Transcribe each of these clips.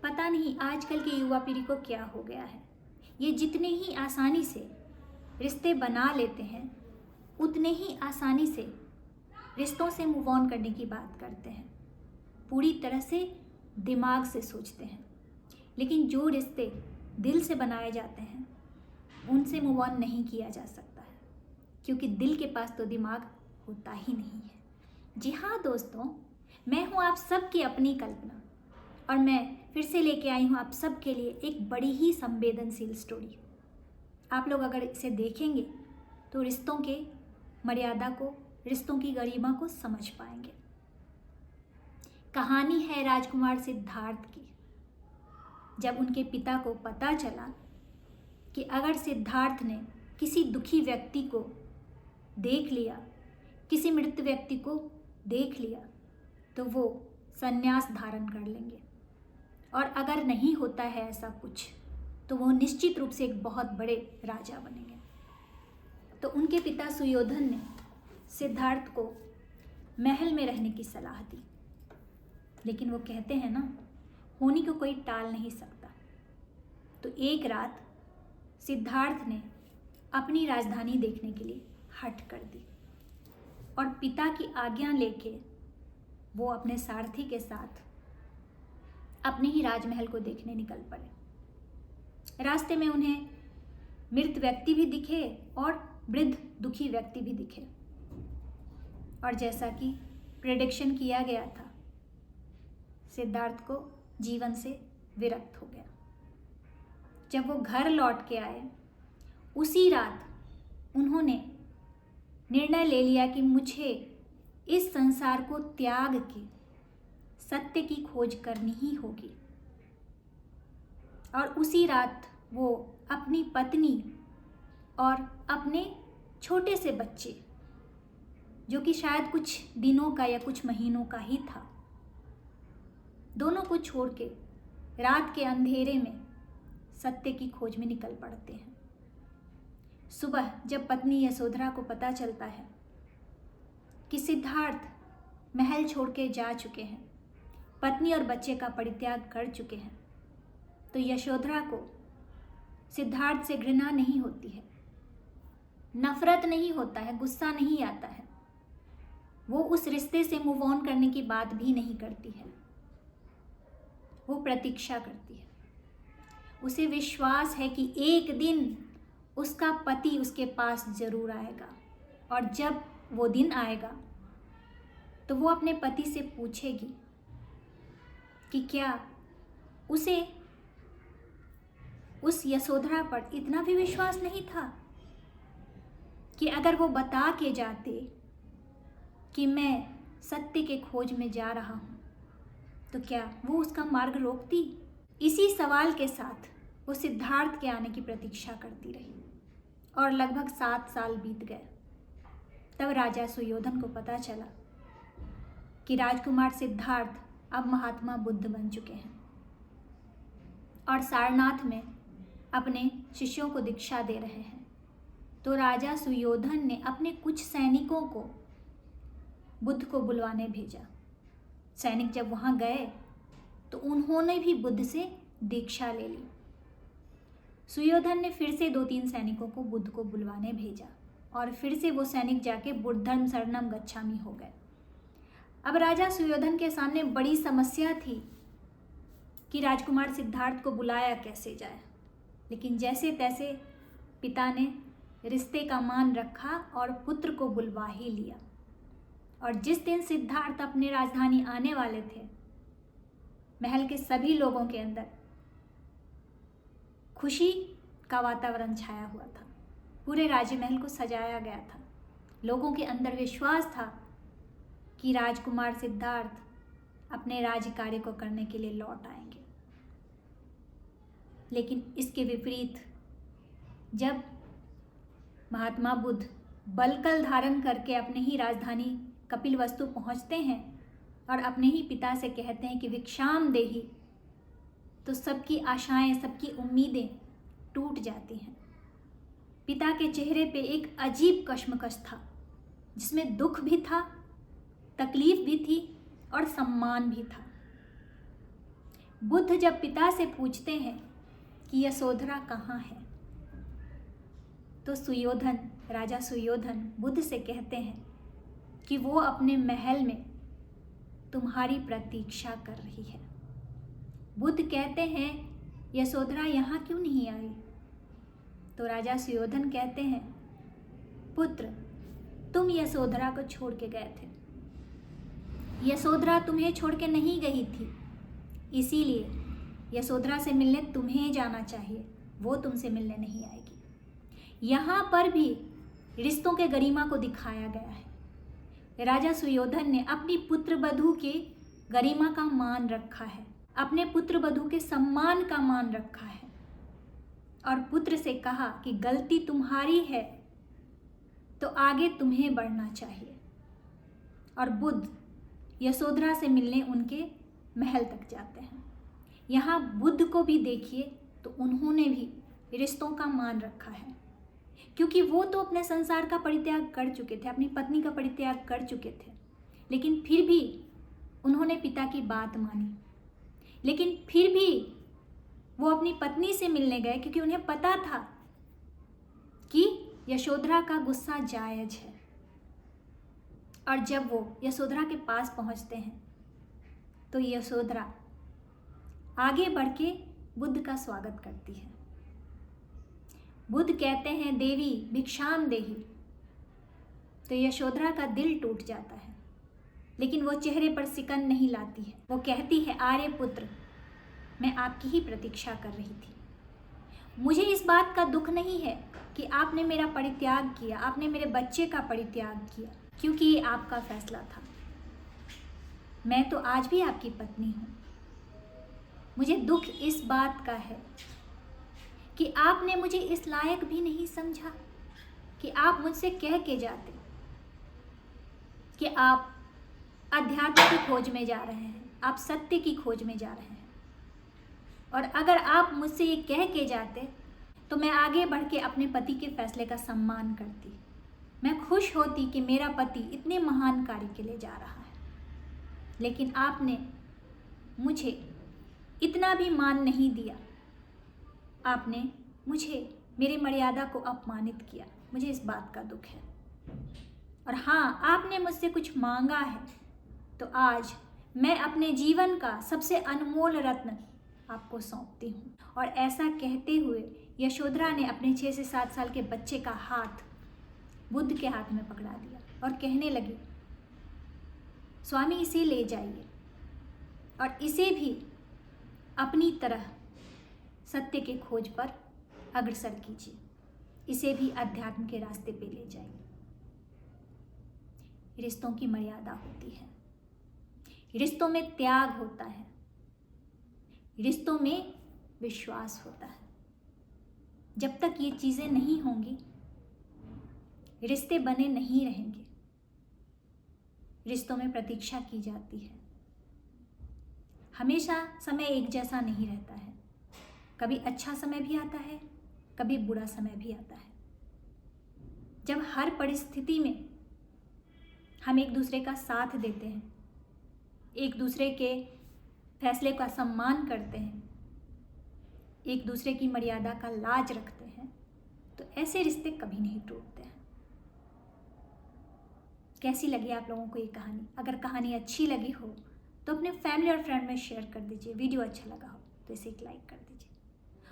पता नहीं आजकल की युवा पीढ़ी को क्या हो गया है। ये जितने ही आसानी से रिश्ते बना लेते हैं, उतने ही आसानी से रिश्तों से मूव ऑन करने की बात करते हैं। पूरी तरह से दिमाग से सोचते हैं। लेकिन जो रिश्ते दिल से बनाए जाते हैं, उनसे मूव ऑन नहीं किया जा सकता है, क्योंकि दिल के पास तो दिमाग होता ही नहीं है। जी हाँ दोस्तों, मैं हूँ आप सबकी अपनी कल्पना, और मैं फिर से लेके आई हूँ आप सब के लिए एक बड़ी ही संवेदनशील स्टोरी। आप लोग अगर इसे देखेंगे तो रिश्तों के मर्यादा को, रिश्तों की गरिमा को समझ पाएंगे। कहानी है राजकुमार सिद्धार्थ की। जब उनके पिता को पता चला कि अगर सिद्धार्थ ने किसी दुखी व्यक्ति को देख लिया, किसी मृत व्यक्ति को देख लिया, तो वो संन्यास धारण कर लेंगे, और अगर नहीं होता है ऐसा कुछ, तो वो निश्चित रूप से एक बहुत बड़े राजा बनेंगे। तो उनके पिता सुयोधन ने सिद्धार्थ को महल में रहने की सलाह दी। लेकिन वो कहते हैं ना, होनी को कोई टाल नहीं सकता। तो एक रात सिद्धार्थ ने अपनी राजधानी देखने के लिए हट कर दी, और पिता की आज्ञा लेके वो अपने सारथी के साथ अपने ही राजमहल को देखने निकल पड़े। रास्ते में उन्हें मृत व्यक्ति भी दिखे और वृद्ध दुखी व्यक्ति भी दिखे, और जैसा कि प्रेडिक्शन किया गया था, सिद्धार्थ को जीवन से विरक्त हो गया। जब वो घर लौट के आए, उसी रात उन्होंने निर्णय ले लिया कि मुझे इस संसार को त्याग के सत्य की खोज करनी ही होगी। और उसी रात वो अपनी पत्नी और अपने छोटे से बच्चे, जो कि शायद कुछ दिनों का या कुछ महीनों का ही था, दोनों को छोड़ के रात के अंधेरे में सत्य की खोज में निकल पड़ते हैं। सुबह जब पत्नी यशोधरा को पता चलता है कि सिद्धार्थ महल छोड़ के जा चुके हैं, पत्नी और बच्चे का परित्याग कर चुके हैं, तो यशोधरा को सिद्धार्थ से घृणा नहीं होती है, नफरत नहीं होता है, गुस्सा नहीं आता है। वो उस रिश्ते से मूव ऑन करने की बात भी नहीं करती है। वो प्रतीक्षा करती है। उसे विश्वास है कि एक दिन उसका पति उसके पास जरूर आएगा, और जब वो दिन आएगा तो वो अपने पति से पूछेगी कि क्या उसे उस यशोधरा पर इतना भी विश्वास नहीं था कि अगर वो बता के जाते कि मैं सत्य के खोज में जा रहा हूँ, तो क्या वो उसका मार्ग रोकती। इसी सवाल के साथ वो सिद्धार्थ के आने की प्रतीक्षा करती रही, और लगभग 7 साल बीत गए। तब राजा सुयोधन को पता चला कि राजकुमार सिद्धार्थ अब महात्मा बुद्ध बन चुके हैं, और सारनाथ में अपने शिष्यों को दीक्षा दे रहे हैं। तो राजा सुयोधन ने अपने कुछ सैनिकों को बुद्ध को बुलवाने भेजा। सैनिक जब वहाँ गए तो उन्होंने भी बुद्ध से दीक्षा ले ली। सुयोधन ने फिर से 2-3 सैनिकों को बुद्ध को बुलवाने भेजा, और फिर से वो सैनिक जाके बुद्धं शरणं गच्छामि हो गए। अब राजा सुयोधन के सामने बड़ी समस्या थी कि राजकुमार सिद्धार्थ को बुलाया कैसे जाए। लेकिन जैसे तैसे पिता ने रिश्ते का मान रखा और पुत्र को बुलवा ही लिया। और जिस दिन सिद्धार्थ अपने राजधानी आने वाले थे, महल के सभी लोगों के अंदर खुशी का वातावरण छाया हुआ था। पूरे राजमहल को सजाया गया था। लोगों के अंदर विश्वास था कि राजकुमार सिद्धार्थ अपने राज्य कार्य को करने के लिए लौट आएंगे। लेकिन इसके विपरीत जब महात्मा बुद्ध बलकल धारण करके अपने ही राजधानी कपिलवस्तु पहुंचते हैं और अपने ही पिता से कहते हैं कि भिक्षाम देहि, तो सबकी आशाएं, सबकी उम्मीदें टूट जाती हैं। पिता के चेहरे पे एक अजीब कश्मकश था, जिसमें दुख भी था, तकलीफ भी थी और सम्मान भी था। बुद्ध जब पिता से पूछते हैं कि यशोधरा कहाँ है, तो सुयोधन, राजा सुयोधन बुद्ध से कहते हैं कि वो अपने महल में तुम्हारी प्रतीक्षा कर रही है। बुद्ध कहते हैं यशोधरा यहाँ क्यों नहीं आई? तो राजा सुयोधन कहते हैं, पुत्र, तुम यशोधरा को छोड़ के गए थे। यशोधरा तुम्हें छोड़ के नहीं गई थी, इसीलिए यशोधरा से मिलने तुम्हें जाना चाहिए, वो तुमसे मिलने नहीं आएगी। यहाँ पर भी रिश्तों के गरिमा को दिखाया गया है। राजा सुयोधन ने अपनी पुत्र वधू के गरिमा का मान रखा है, अपने पुत्र वधू के सम्मान का मान रखा है और पुत्र से कहा कि गलती तुम्हारी है तो आगे तुम्हें बढ़ना चाहिए। और बुद्ध यशोधरा से मिलने उनके महल तक जाते हैं। यहाँ बुद्ध को भी देखिए तो उन्होंने भी रिश्तों का मान रखा है, क्योंकि वो तो अपने संसार का परित्याग कर चुके थे, अपनी पत्नी का परित्याग कर चुके थे, लेकिन फिर भी उन्होंने पिता की बात मानी। लेकिन फिर भी वो अपनी पत्नी से मिलने गए, क्योंकि उन्हें पता था कि यशोधरा का गुस्सा जायज है। और जब वो यशोधरा के पास पहुंचते हैं तो यशोधरा आगे बढ़ के बुद्ध का स्वागत करती है। बुद्ध कहते हैं, देवी भिक्षाम देहि। तो यशोधरा का दिल टूट जाता है, लेकिन वो चेहरे पर सिकन नहीं लाती है। वो कहती है, आर्य पुत्र, मैं आपकी ही प्रतीक्षा कर रही थी। मुझे इस बात का दुख नहीं है कि आपने मेरा परित्याग किया, आपने मेरे बच्चे का परित्याग किया, क्योंकि ये आपका फैसला था। मैं तो आज भी आपकी पत्नी हूँ। मुझे दुख इस बात का है कि आपने मुझे इस लायक भी नहीं समझा कि आप मुझसे कह के जाते कि आप अध्यात्म की खोज में जा रहे हैं, आप सत्य की खोज में जा रहे हैं। और अगर आप मुझसे ये कह के जाते तो मैं आगे बढ़ के अपने पति के फैसले का सम्मान करती। मैं खुश होती कि मेरा पति इतने महान कार्य के लिए जा रहा है, लेकिन आपने मुझे इतना भी मान नहीं दिया। आपने मुझे, मेरी मर्यादा को अपमानित किया। मुझे इस बात का दुख है। और हाँ, आपने मुझसे कुछ मांगा है तो आज मैं अपने जीवन का सबसे अनमोल रत्न आपको सौंपती हूँ। और ऐसा कहते हुए यशोधरा ने अपने 6 से 7 साल के बच्चे का हाथ बुद्ध के हाथ में पकड़ा दिया और कहने लगी, स्वामी इसे ले जाइए और इसे भी अपनी तरह सत्य के खोज पर अग्रसर कीजिए, इसे भी अध्यात्म के रास्ते पे ले जाइए। रिश्तों की मर्यादा होती है, रिश्तों में त्याग होता है, रिश्तों में विश्वास होता है। जब तक ये चीज़ें नहीं होंगी, रिश्ते बने नहीं रहेंगे। रिश्तों में प्रतीक्षा की जाती है। हमेशा समय एक जैसा नहीं रहता है। कभी अच्छा समय भी आता है, कभी बुरा समय भी आता है। जब हर परिस्थिति में हम एक दूसरे का साथ देते हैं, एक दूसरे के फैसले का सम्मान करते हैं, एक दूसरे की मर्यादा का लाज रखते हैं, तो ऐसे रिश्ते कभी नहीं टूटते हैं। कैसी लगी आप लोगों को ये कहानी? अगर कहानी अच्छी लगी हो तो अपने फैमिली और फ्रेंड में शेयर कर दीजिए। वीडियो अच्छा लगा हो तो इसे एक लाइक कर दीजिए।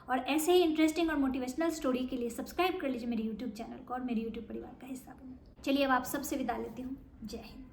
और ऐसे ही इंटरेस्टिंग और मोटिवेशनल स्टोरी के लिए सब्सक्राइब कर लीजिए मेरे यूट्यूब चैनल को और मेरे यूट्यूब परिवार का हिस्सा बनिए। चलिए अब आप सबसे विदा लेती हूँ। जय हिंद।